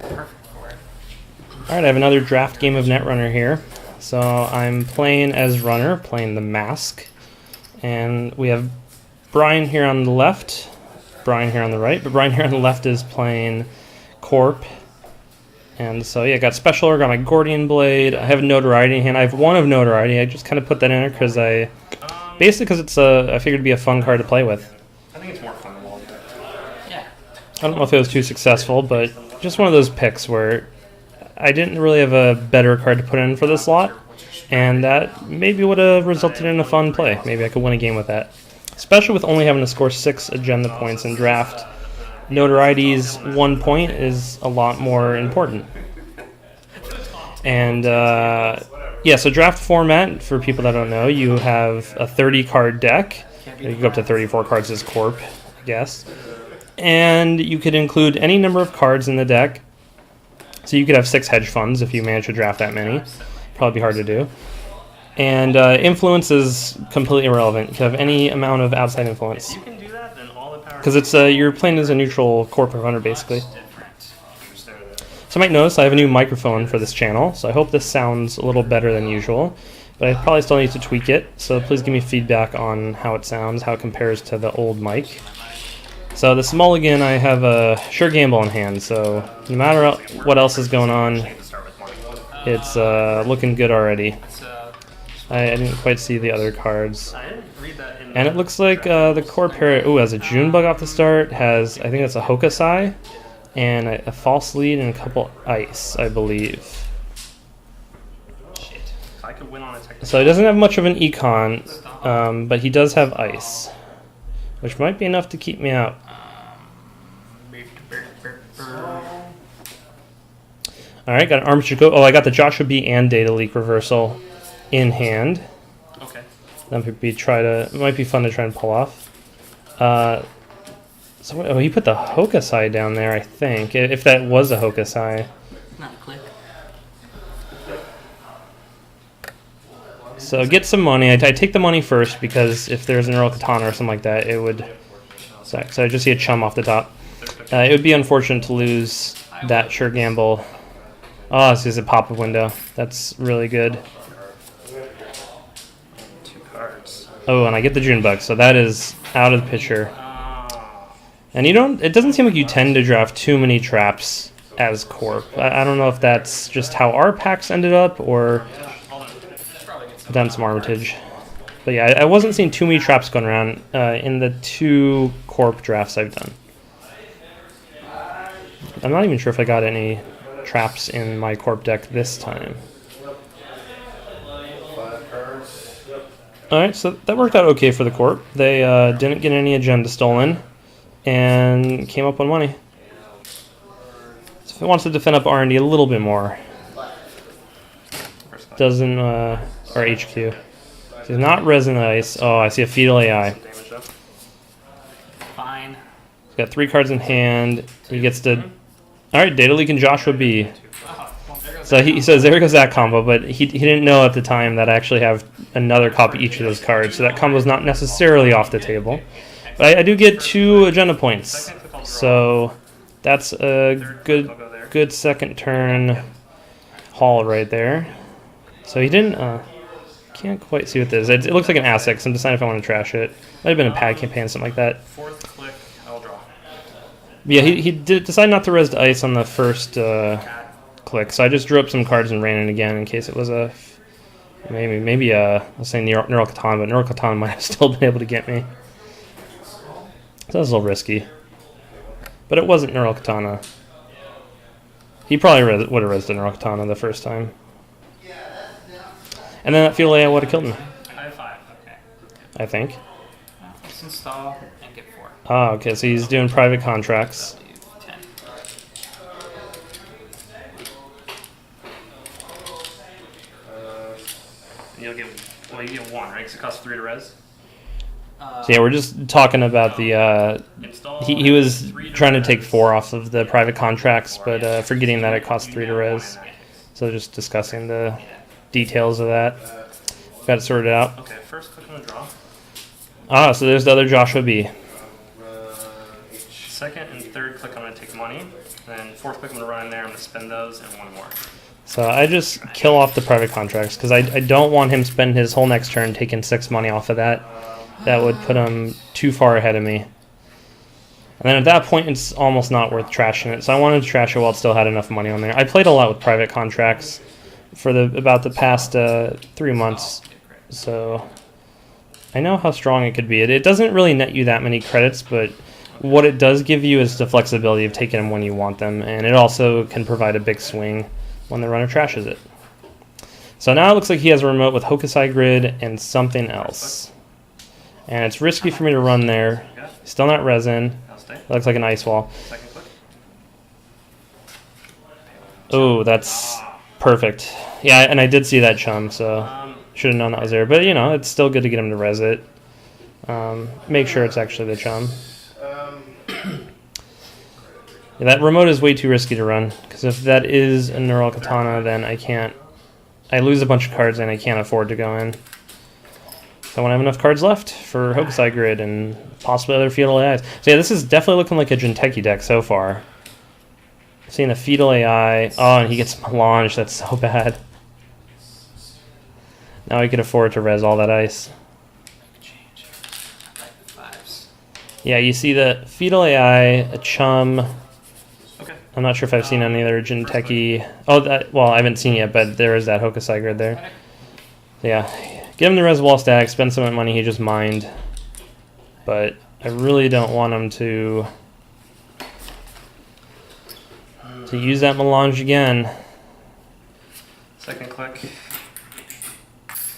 Alright, I have another draft game of Netrunner here. So I'm playing as runner, playing the mask. And we have Brian here on the left, Brian here on the right, but Brian here on the left is playing Corp. And so yeah, I got Special Org, got my Gordian Blade, I have Notoriety in hand. I have one of Notoriety, I just kind of put that in there because basically because it's I figured it'd be a fun card to play with. I think it's more fun than Wall. Yeah. I don't know if it was too successful, but just one of those picks where I didn't really have a better card to put in for this slot, and that maybe would have resulted in a fun play. Maybe I could win a game with that. Especially with only having to score 6 agenda points in draft. Notoriety's 1 point is a lot more important. And yeah, so draft format, for people that don't know, you have a 30-card deck. You can go up to 34 cards as Corp, I guess. And you could include any number of cards in the deck. So you could have 6 hedge funds if you manage to draft that many. Probably be hard to do. And influence is completely irrelevant. You can have any amount of outside influence. If you can do that, then all the power. Because it's you're playing as a neutral corporate runner, basically. So you might notice I have a new microphone for this channel, so I hope this sounds a little better than usual. But I probably still need to tweak it, so please give me feedback on how it sounds, how it compares to the old mic. So this mulligan, I have a sure gamble in hand, so no matter what else is going on, it's looking good already. I didn't quite see the other cards. And it looks like the Corp here, has a June bug off the start, has, I think that's a Hokusai, and a false lead and a couple ice, I believe. So he doesn't have much of an econ, but he does have ice, which might be enough to keep me out. Alright, got an Armistice. Oh, I got the Joshua B and Data Leak reversal in hand. Okay. That might be fun to try and pull off. So he put the Hokusai down there, I think. If that was a Hokusai. Not a click. So get some money. I take the money first because if there's an Earl Katana or something like that, it would suck. So I just see a chum off the top. It would be unfortunate to lose that sure gamble. Oh, this is a pop-up window. That's really good. 2 cards. Oh, and I get the June bug, so that is out of the picture. And it doesn't seem like you tend to draft too many traps as Corp. I don't know if that's just how our packs ended up, or done some Armitage. But yeah, I wasn't seeing too many traps going around in the 2 Corp drafts I've done. I'm not even sure if I got any traps in my Corp deck this time. Alright, so that worked out okay for the Corp. They didn't get any agenda stolen and came up on money. So if it wants to defend up R&D a little bit more, doesn't, or HQ. So he's not Resin Ice. Oh, I see a Fetal AI. Fine. He's got 3 cards in hand. He gets to... Alright, Data Leak and Joshua B. So he says, there goes that combo, but he didn't know at the time that I actually have another copy of each of those cards, so that combo is not necessarily off the table. But I do get 2 agenda points, so that's a good second turn haul right there. So he didn't... can't quite see what this is. It looks like an asset, so I'm deciding if I want to trash it. Might have been a pad campaign, something like that. 4th click, I'll draw. Yeah, he did decide not to res the ice on the first click, so I just drew up some cards and ran it again in case it was a maybe let's say Neural Katana, but Neural Katana might have still been able to get me. So that was a little risky, but it wasn't Neural Katana. He probably would have resed the Neural Katana the first time, and then that Fetal AI would have killed me. I have 5. Okay. I think. Let's install and get 4. Ah, okay, so he's doing private contracts. 10. You'll get, well, you get 1, right? Because it costs 3 to res. So yeah, we're just talking about the, he was trying to take 4 off of the private contracts, but forgetting that it costs 3 to res. So just discussing the details of that. Got it sorted out. Okay, first click on the draw. Ah, so there's the other Joshua B. Second and third click, I'm going to take money. And then fourth click, I'm gonna run in there. I'm gonna spend those and one more. So I just kill off the private contracts because I don't want him spend his whole next turn taking 6 money off of that. That would put him too far ahead of me. And then at that point, it's almost not worth trashing it. So I wanted to trash it while it still had enough money on there. I played a lot with private contracts for about the past 3 months. So I know how strong it could be. It doesn't really net you that many credits, but what it does give you is the flexibility of taking them when you want them. And it also can provide a big swing when the runner trashes it. So now it looks like he has a remote with Hokusai Grid and something else. And it's risky for me to run there. Still not resin. It looks like an ice wall. Second click. Oh, that's perfect. Yeah, and I did see that chum, so should have known that was there. But, you know, it's still good to get him to res it. Make sure it's actually the chum. Yeah, that remote is way too risky to run, because if that is a Neural Katana, then I lose a bunch of cards and I can't afford to go in. So I won't have enough cards left for Hokusai Grid and possibly other Feudal AIs. So yeah, this is definitely looking like a Jinteki deck so far. Seeing a Feudal AI. Oh, and he gets Melange. That's so bad. Now he can afford to res all that ice. Yeah, you see the Feudal AI, a chum. Okay. I'm not sure if I've seen any other Jinteki. Oh, well, I haven't seen yet, but there is that Hokusai Grid there. So yeah, get him the res wall stack, spend some money he just mined. But I really don't want him to use that Melange again. Second click.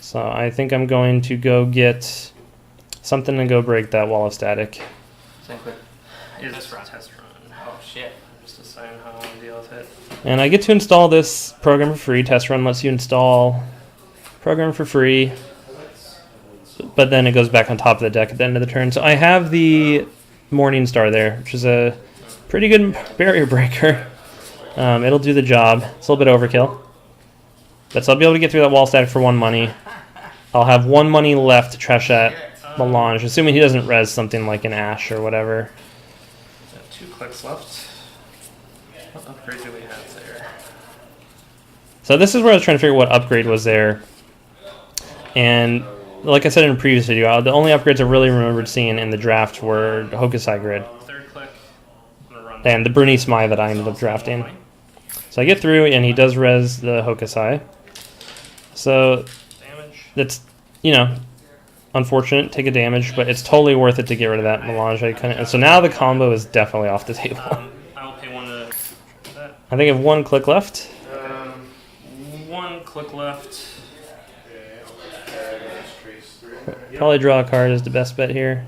So I think I'm going to go get something to go break that wall of static. Second click. Is this test run? Oh shit. Just assign how I want to deal with it. And I get to install this program for free. Test run lets you install program for free, but then it goes back on top of the deck at the end of the turn. So I have the Morning Star there, which is a pretty good barrier breaker. It'll do the job. It's a little bit overkill, but so I'll be able to get through that wall static for 1 money. I'll have 1 money left to trash that Melange, assuming he doesn't res something like an Ash or whatever. 2 clicks left. What upgrade do we have there? So this is where I was trying to figure out what upgrade was there. And like I said in a previous video, the only upgrades I really remembered seeing in the draft were Hokusai Grid Third click. I'm gonna run and the Bernice Mai that I ended up drafting. So I get through, and he does res the Hokusai. So damage. that's, you know, unfortunate, take a damage, but it's totally worth it to get rid of that Melange. So now the combo is definitely off the table. I will pay 1 to that. I think I have 1 click left. 1 click left. Probably draw a card is the best bet here.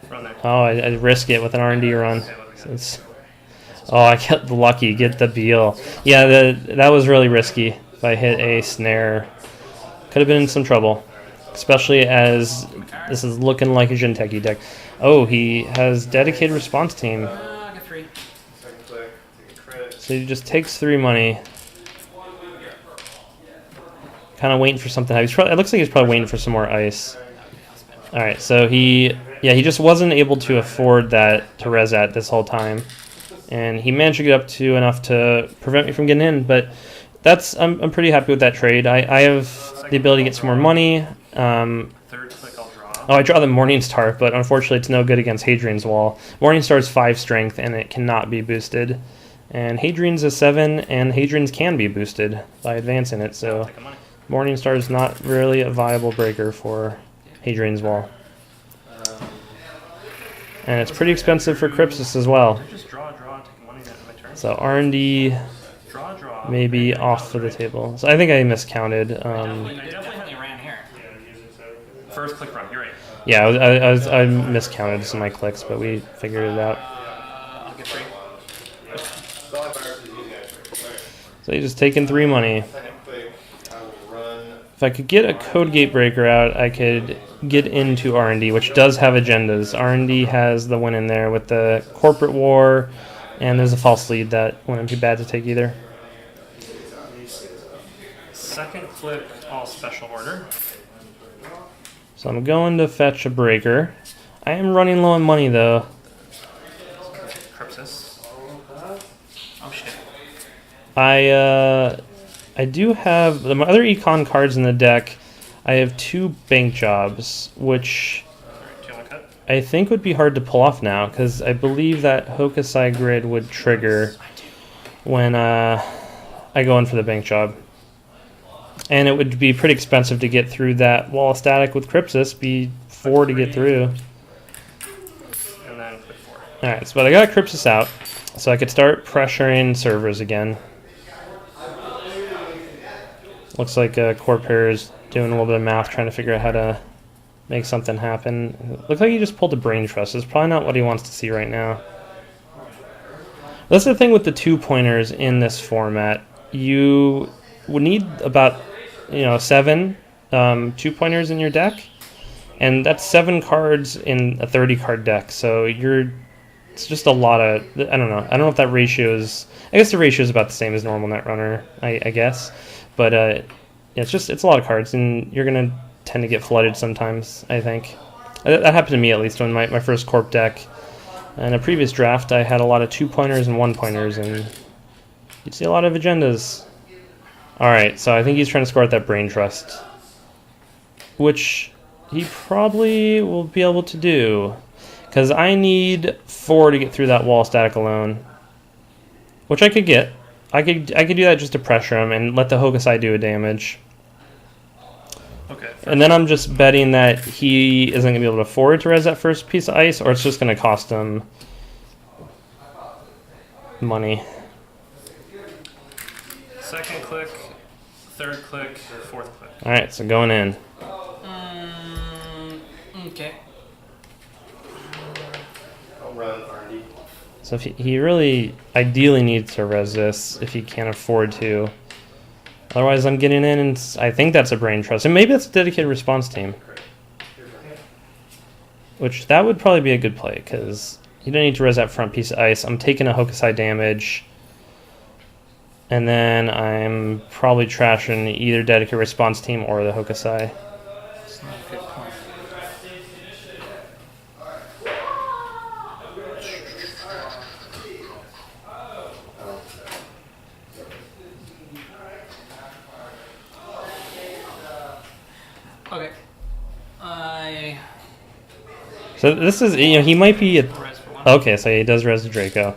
Run there. Oh, I risk it with an R&D run. So oh, I get lucky, get the Beal. Yeah, that was really risky. If I hit a snare, could have been in some trouble. Especially as this is looking like a Jinteki deck. Oh, he has dedicated response team. I got 3. So he just takes 3 money. Kind of waiting for something. It looks like he's probably waiting for some more ice. All right, so he just wasn't able to afford that to res at this whole time, and he managed to get up to enough to prevent me from getting in. But I'm pretty happy with that trade. I have the ability to get some more money. Third click, I'll draw. Oh, I draw the Morning Star, but unfortunately it's no good against Hadrian's Wall. Morning Star is 5 strength, and it cannot be boosted. And Hadrian's a 7, and Hadrian's can be boosted by advancing it. So Morning Star is not really a viable breaker for Hadrian's Wall. And it's pretty expensive for Crypsis as well. Just draw, take money at my turn. So R&D Draw. may be off of the table. So I think I miscounted. Definitely ran here. First click run, you're right. Yeah, I miscounted some of my clicks, but we figured it out. I'll get 3. So he's just taking 3 money. If I could get a Code Gate Breaker out, I could get into R&D, which does have agendas. R&D has the win in there with the corporate war, and there's a false lead that wouldn't be bad to take either. Second click, all special order. So I'm going to fetch a breaker. I am running low on money though. Crypsis. Oh shit. I do have the other econ cards in the deck. I have 2 bank jobs, which Alright, do you want to cut? I think would be hard to pull off now, because I believe that Hokusai grid would trigger when I go in for the bank job. And it would be pretty expensive to get through that wall of static with Crypsis, be 4 to get through. And then click 4. Alright, but I got Crypsis out, so I could start pressuring servers again. Looks like Corpair is doing a little bit of math, trying to figure out how to make something happen. Looks like he just pulled a brain trust. It's probably not what he wants to see right now. That's the thing with the 2-pointers in this format. You would need about 7 2-pointers in your deck, and that's 7 cards in a 30-card deck. So it's just a lot of, I don't know. I don't know if that ratio is. I guess the ratio is about the same as normal Netrunner, I guess. But it's a lot of cards, and you're gonna tend to get flooded sometimes. I think that happened to me at least on my first Corp deck. In a previous draft, I had a lot of 2-pointers and 1-pointers, and you'd see a lot of agendas. All right, so I think he's trying to score at that brain trust, which he probably will be able to do, because I need 4 to get through that wall static alone, which I could get. I could do that just to pressure him and let the Hokusai do a damage. Okay. And then I'm just betting that he isn't going to be able to afford to res that first piece of ice, or it's just going to cost him money. Second click, third click, fourth click. Alright, so going in. Okay. I'll run R&D. So if he really ideally needs to res this if he can't afford to. Otherwise, I'm getting in, and I think that's a brain trust. And maybe that's a dedicated response team. Which, that would probably be a good play, because you don't need to res that front piece of ice. I'm taking a Hokusai damage. And then I'm probably trashing either dedicated response team or the Hokusai. It's not a good point. Okay. So this is, he might be a... Res for 1. Okay, so he does res the Draco.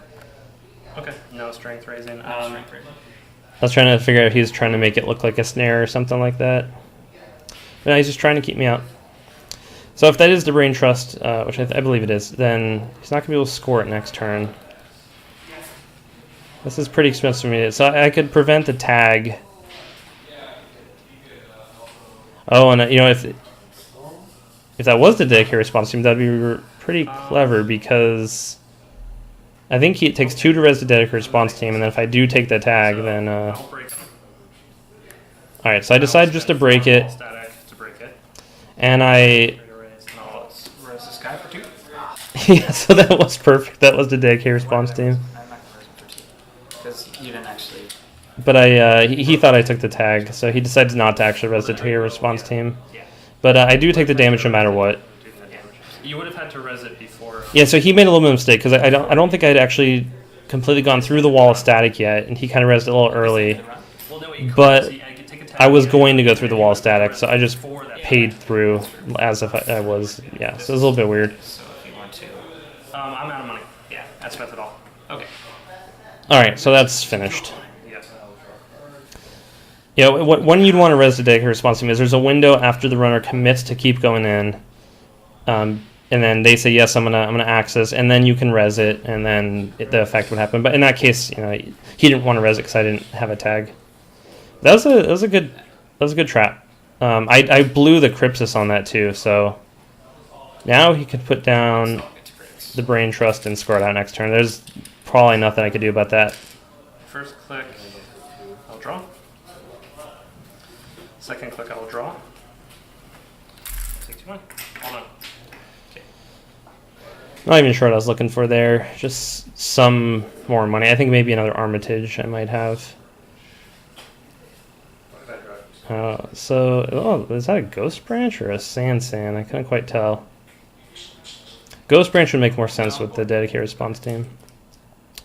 Okay, no strength raising. Strength rating. I was trying to figure out if he's trying to make it look like a snare or something like that. No, he's just trying to keep me out. So if that is the brain trust, which I believe it is, then he's not going to be able to score it next turn. This is pretty expensive for me. So I could prevent the tag. Oh, and if that was the dedicated response team, that'd be pretty clever, because I think it takes 2 to res the dedicated response team, and then if I do take the tag, then... I'll break it. Alright, so I decided just to break it, Static to break it. and I... Raise, and I'll res this guy for 2. Yeah, so that was perfect. That was the dedicated response team. I'm not going to res him for 2. Because you didn't actually... But he thought I took the tag, so he decided not to actually res the dedicated response team. Yeah. But I do take the damage no matter what. You would have had to res it before. Yeah, so he made a little bit of a mistake, because I don't think I'd actually completely gone through the wall of static yet, and he kind of resed it a little early. Well, no, you But could, so I could take a tag I was and going to go through the wall of static, so I just before that. paid through as if I was. Yeah, so it was a little bit weird. So if you want to... I'm out of money. Yeah, that's spent it all. Okay. Alright, so that's finished. Yes. Yeah, when you'd want to res the dedicated response team is there's a window after the runner commits to keep going in, and then they say yes, I'm gonna access, and then you can res it, and then the effect would happen. But in that case, he didn't want to res it because I didn't have a tag. That was a good trap. I blew the Crypsis on that too, so now he could put down the brain trust and score it out next turn. There's probably nothing I could do about that. First click, I'll draw. Second click, I will draw. 61. Hold on. Okay. Not even sure what I was looking for there. Just some more money. I think maybe another Armitage I might have. Is that a Ghost Branch or a Sand? I couldn't quite tell. Ghost Branch would make more sense with the dedicated response team.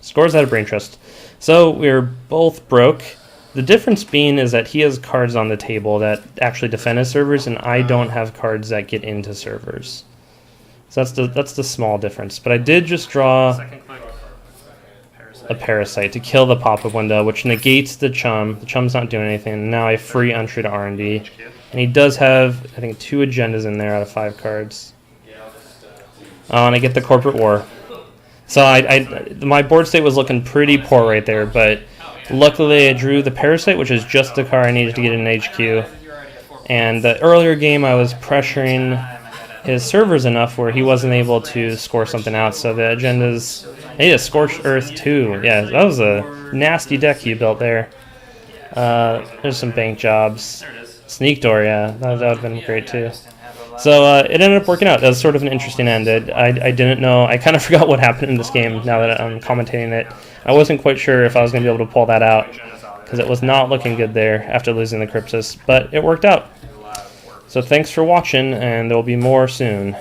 Scores out of Brain Trust. So we're both broke. The difference being is that he has cards on the table that actually defend his servers, and I don't have cards that get into servers. So that's the small difference. But I did just draw a Parasite to kill the pop-up window, which negates the Chum. The Chum's not doing anything. Now I free untreat R&D. And he does have, I think, 2 agendas in there out of 5 cards. Oh, and I get the Corporate War. So my board state was looking pretty poor right there, but luckily I drew the Parasite, which is just the card I needed to get in HQ. And the earlier game I was pressuring his servers enough where he wasn't able to score something out, so the agendas... He had a Scorched Earth too. Yeah, that was a nasty deck you built there. There's some bank jobs. Sneak Door, yeah, that would have been great too. So it ended up working out. That was sort of an interesting end. I didn't know. I kind of forgot what happened in this game now that I'm commentating it. I wasn't quite sure if I was going to be able to pull that out because it was not looking good there after losing the Crypsis, but it worked out. So thanks for watching, and there will be more soon.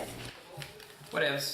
What else?